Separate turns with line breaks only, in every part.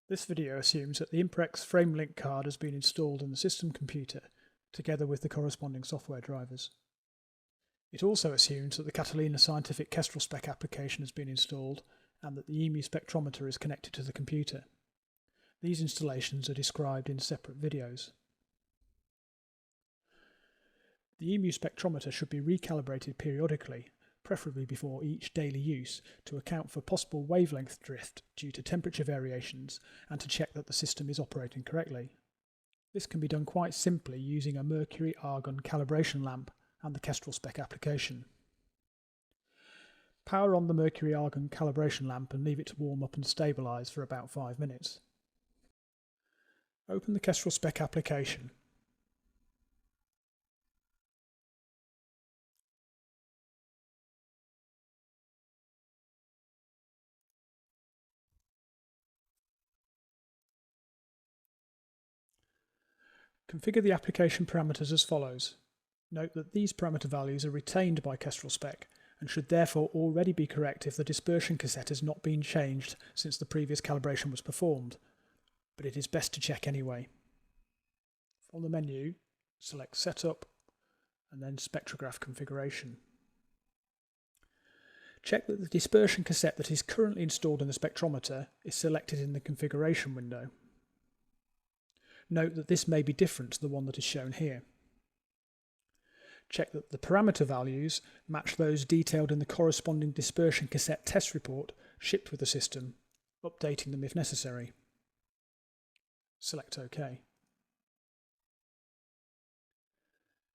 This video assumes that the Imprex FrameLink card has been installed in the system computer, together with the corresponding software drivers. It also assumes that the Catalina Scientific Kestrel spec application has been installed and that the EMU spectrometer is connected to the computer. These installations are described in separate videos. The EMU spectrometer should be recalibrated periodically, preferably before each daily use, to account for possible wavelength drift due to temperature variations and to check that the system is operating correctly. This can be done quite simply using a mercury-argon calibration lamp and the Kestrel spec application. Power on the mercury-argon calibration lamp and leave it to warm up and stabilise for about 5 minutes. Open the Kestrel spec application. Configure the application parameters as follows. Note that these parameter values are retained by Kestrel spec and should therefore already be correct if the dispersion cassette has not been changed since the previous calibration was performed, but it is best to check anyway. From the menu, select Setup and then Spectrograph Configuration. Check that the dispersion cassette that is currently installed in the spectrometer is selected in the configuration window. Note that this may be different to the one that is shown here. Check that the parameter values match those detailed in the corresponding dispersion cassette test report shipped with the system, updating them if necessary. Select OK.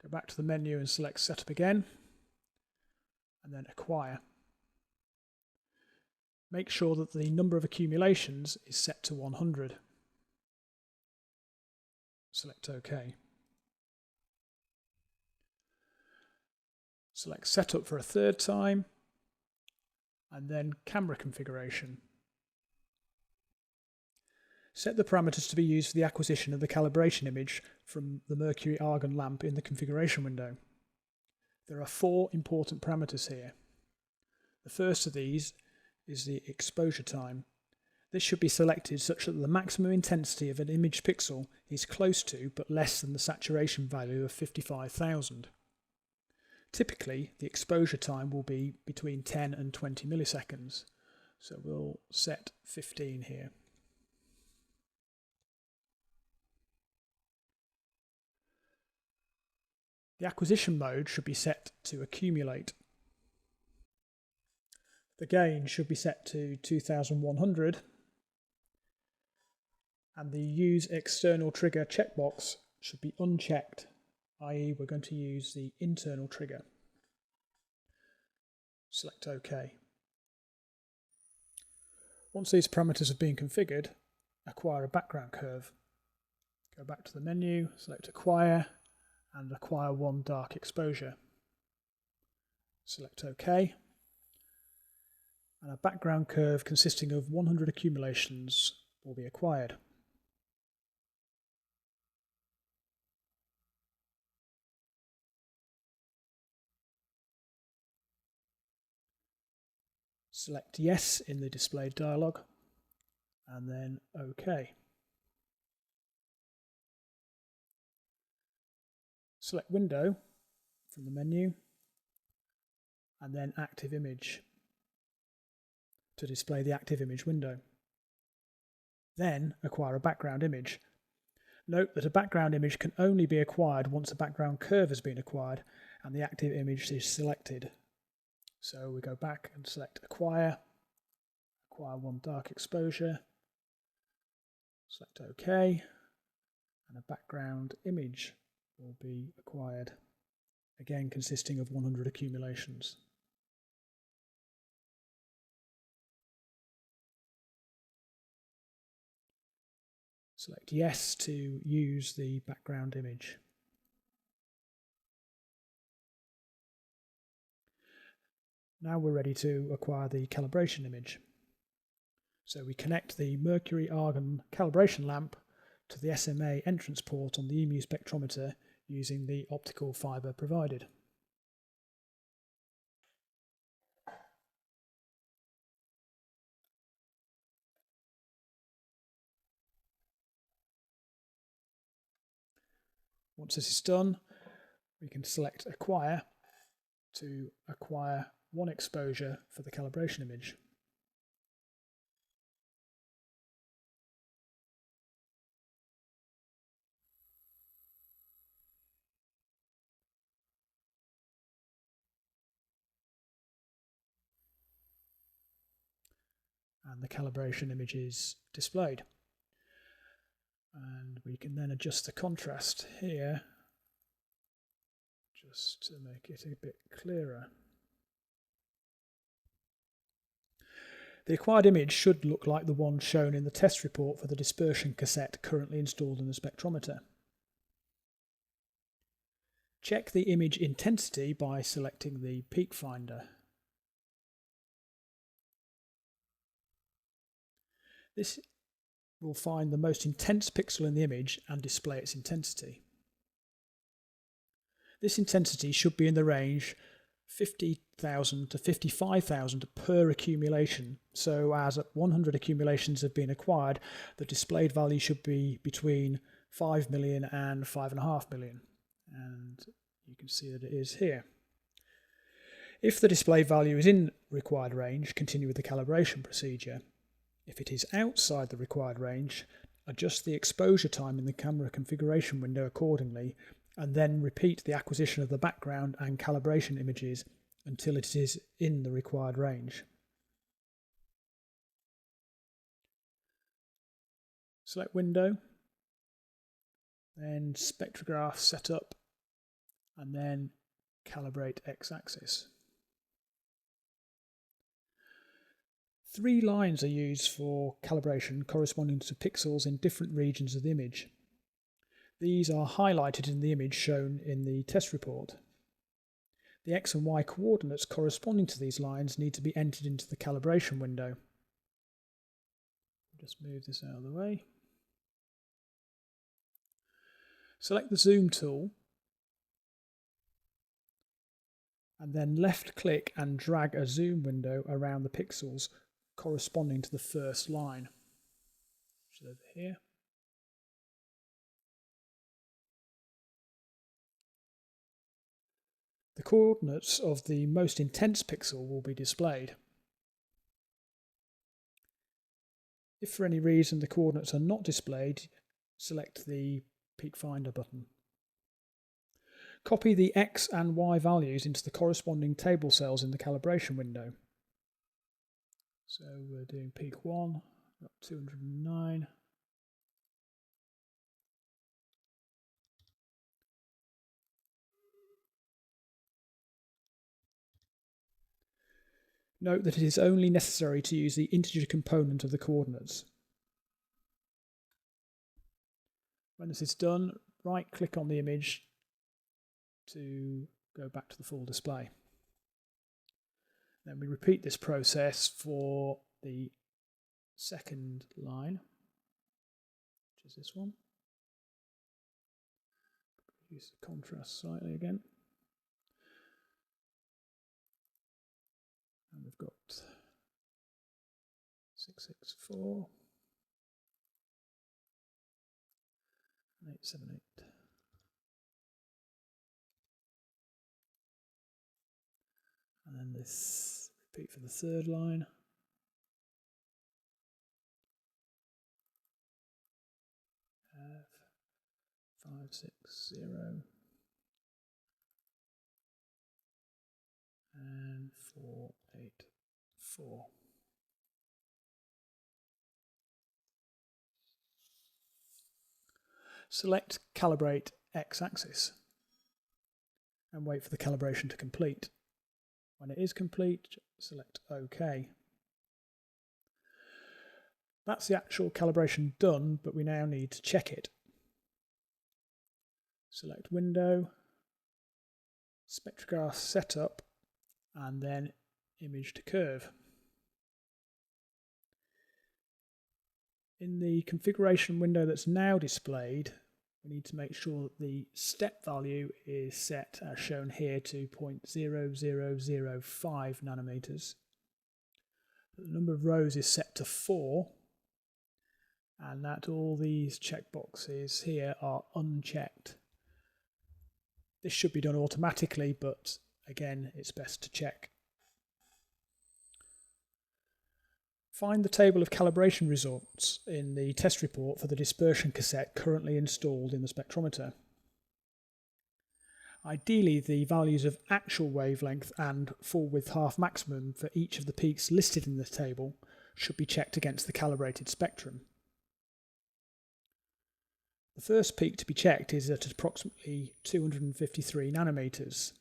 Go back to the menu and select Setup again, and then Acquire. Make sure that the number of accumulations is set to 100. Select OK. Select Setup for a third time, and then Camera Configuration. Set the parameters to be used for the acquisition of the calibration image from the mercury-argon lamp in the configuration window. There are 4 important parameters here. The first of these is the exposure time. This should be selected such that the maximum intensity of an image pixel is close to but less than the saturation value of 55,000. Typically, the exposure time will be between 10 and 20 milliseconds, so we'll set 15 here. The acquisition mode should be set to accumulate. The gain should be set to 2100, and the Use External Trigger checkbox should be unchecked, i.e. we're going to use the internal trigger. Select OK. Once these parameters have been configured, acquire a background curve. Go back to the menu, select Acquire, and acquire one dark exposure. Select OK. And a background curve consisting of 100 accumulations will be acquired. Select Yes in the displayed dialog, and then OK. Select Window from the menu, and then Active Image to display the active image window. Then acquire a background image. Note that a background image can only be acquired once a background curve has been acquired and the active image is selected. So we go back and select Acquire, acquire one dark exposure, select OK, and a background image will be acquired, again consisting of 100 accumulations. Select Yes to use the background image. Now we're ready to acquire the calibration image. So we connect the mercury-argon calibration lamp to the SMA entrance port on the EMU spectrometer using the optical fibre provided. Once this is done, we can select Acquire to acquire one exposure for the calibration image. And the calibration image is displayed. And we can then adjust the contrast here just to make it a bit clearer. The acquired image should look like the one shown in the test report for the dispersion cassette currently installed in the spectrometer. Check the image intensity by selecting the peak finder. This will find the most intense pixel in the image and display its intensity. This intensity should be in the range 50,000 to 55,000 per accumulation, so as 100 accumulations have been acquired, the displayed value should be between 5 million and 5.5 million, and you can see that it is here. If the display value is in required range, continue with the calibration procedure. If it is outside the required range, adjust the exposure time in the camera configuration window accordingly, and then repeat the acquisition of the background and calibration images until it is in the required range. Select Window, then Spectrograph Setup, and then Calibrate X-axis. 3 lines are used for calibration corresponding to pixels in different regions of the image. These are highlighted in the image shown in the test report. The X and Y coordinates corresponding to these lines need to be entered into the calibration window. Just move this out of the way. Select the Zoom tool and then left click and drag a zoom window around the pixels corresponding to the first line, which is over here. The coordinates of the most intense pixel will be displayed. If for any reason the coordinates are not displayed, select the Peak Finder button. Copy the X and Y values into the corresponding table cells in the calibration window. So we're doing peak 1, got 209. Note that it is only necessary to use the integer component of the coordinates. When this is done, right-click on the image to go back to the full display. Then we repeat this process for the second line, which is this one. Reduce the contrast slightly again. And we've got 664 and 878. And then this repeat for the third line. Have 560 and 484. Select Calibrate X-axis and wait for the calibration to complete. When it is complete, select OK. That's the actual calibration done, but we now need to check it. Select Window, Spectrograph Setup, and then Image to Curve. In the configuration window that's now displayed, we need to make sure that the step value is set as shown here to 0.0005 nanometers. The number of rows is set to 4, and that all these checkboxes here are unchecked. This should be done automatically, but again, it's best to check. Find the table of calibration results in the test report for the dispersion cassette currently installed in the spectrometer. Ideally, the values of actual wavelength and full width half maximum for each of the peaks listed in the table should be checked against the calibrated spectrum. The first peak to be checked is at approximately 253 nanometers.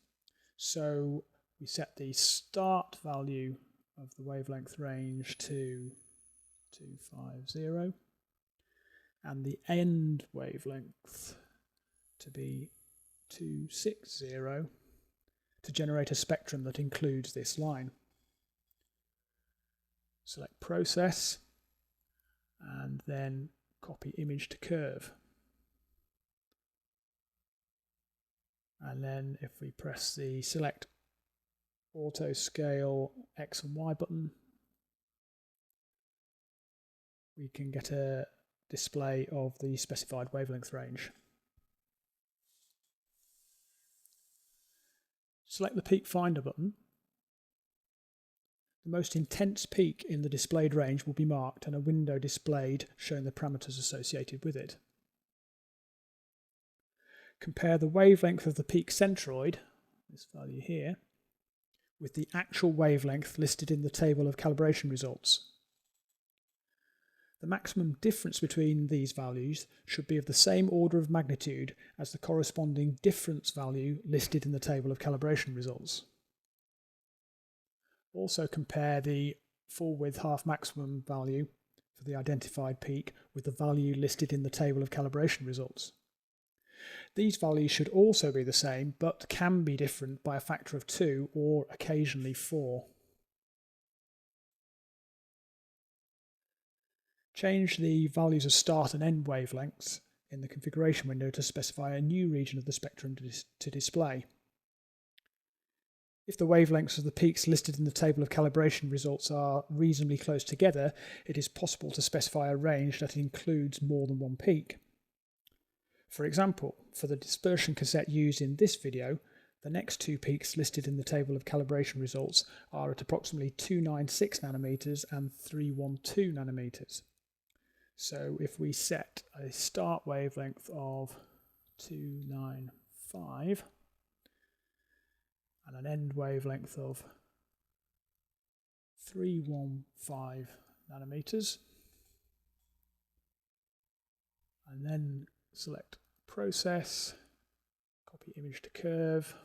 So we set the start value of the wavelength range to 250 and the end wavelength to be 260 to generate a spectrum that includes this line. Select process and then copy image to curve. And then if we press the select auto scale X and Y button, we can get a display of the specified wavelength range. Select the peak finder button. The most intense peak in the displayed range will be marked and a window displayed showing the parameters associated with it. Compare the wavelength of the peak centroid, this value here, with the actual wavelength listed in the table of calibration results. The maximum difference between these values should be of the same order of magnitude as the corresponding difference value listed in the table of calibration results. Also compare the full width half maximum value for the identified peak with the value listed in the table of calibration results. These values should also be the same, but can be different by a factor of 2 or occasionally 4. Change the values of start and end wavelengths in the configuration window to specify a new region of the spectrum to display. If the wavelengths of the peaks listed in the table of calibration results are reasonably close together, it is possible to specify a range that includes more than one peak. For example, for the dispersion cassette used in this video, the next two peaks listed in the table of calibration results are at approximately 296 nanometers and 312 nanometers. So if we set a start wavelength of 295 and an end wavelength of 315 nanometers, and then select process, copy image to curve,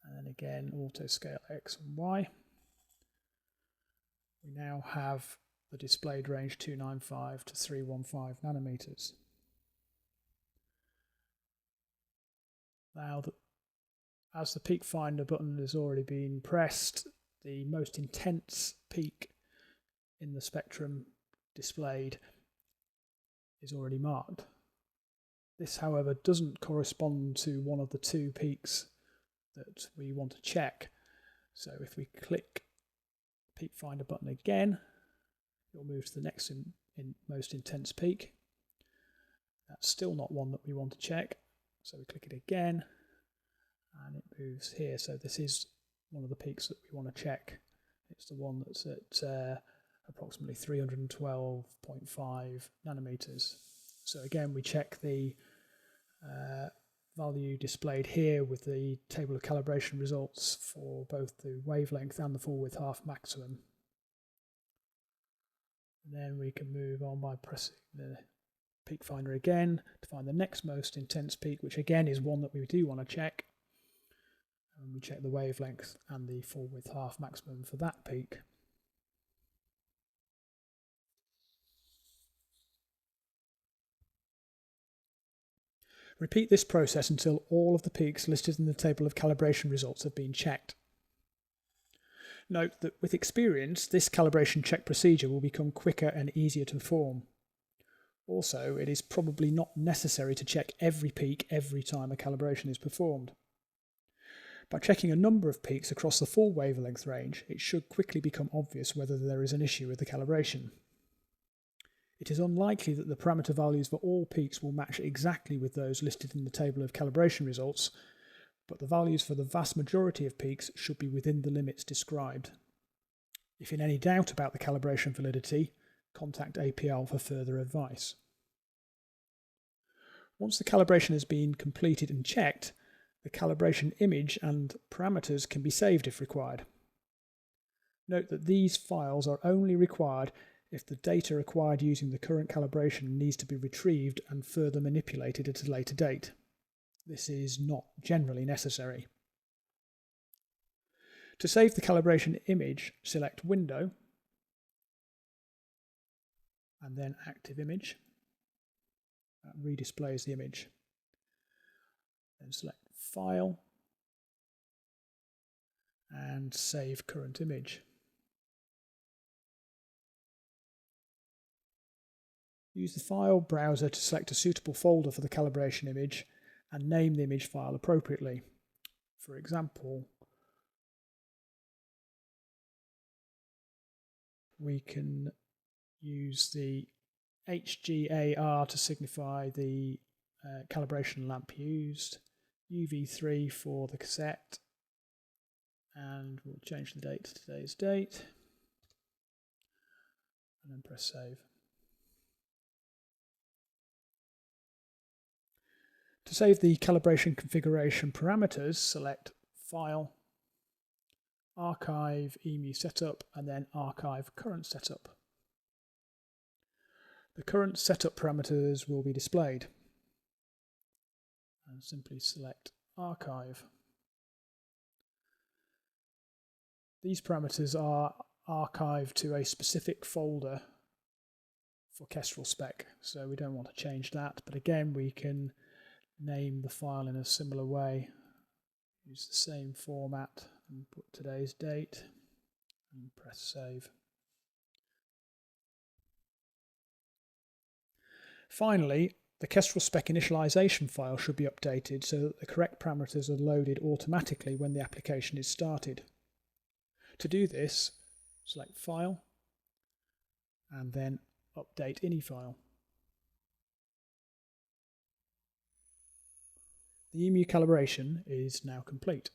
and then again auto scale X and Y. We now have the displayed range 295 to 315 nanometers. Now, as the peak finder button has already been pressed, the most intense peak in the spectrum displayed is already marked. This, however, doesn't correspond to one of the two peaks that we want to check. So if we click the peak finder button again, it will move to the next most intense peak. That's still not one that we want to check. So we click it again and it moves here. So this is one of the peaks that we want to check. It's the one that's at approximately 312.5 nanometers. So again, we check the value displayed here with the table of calibration results for both the wavelength and the full width half maximum. And then we can move on by pressing the peak finder again to find the next most intense peak, which again is one that we do want to check. And we check the wavelength and the full width half maximum for that peak. Repeat this process until all of the peaks listed in the table of calibration results have been checked. Note that with experience, this calibration check procedure will become quicker and easier to perform. Also, it is probably not necessary to check every peak every time a calibration is performed. By checking a number of peaks across the full wavelength range, it should quickly become obvious whether there is an issue with the calibration. It is unlikely that the parameter values for all peaks will match exactly with those listed in the table of calibration results, but the values for the vast majority of peaks should be within the limits described. If in any doubt about the calibration validity, contact APL for further advice. Once the calibration has been completed and checked, the calibration image and parameters can be saved if required. Note that these files are only required if the data acquired using the current calibration needs to be retrieved and further manipulated at a later date. This is not generally necessary. To save the calibration image, select Window and then Active Image. That redisplays the image. Then select File and Save Current Image. Use the file browser to select a suitable folder for the calibration image and name the image file appropriately. For example, we can use the HGAR to signify the calibration lamp used, UV3 for the cassette, and we'll change the date to today's date, and then press save. To save the calibration configuration parameters, select File, Archive EMU Setup, and then Archive Current Setup. The current setup parameters will be displayed. And simply select Archive. These parameters are archived to a specific folder for Kestrel spec, so we don't want to change that, but again we can name the file in a similar way, use the same format and put today's date and press save. Finally, the Kestrel spec initialization file should be updated so that the correct parameters are loaded automatically when the application is started. To do this, select File and then Update INI file. The EMU calibration is now complete.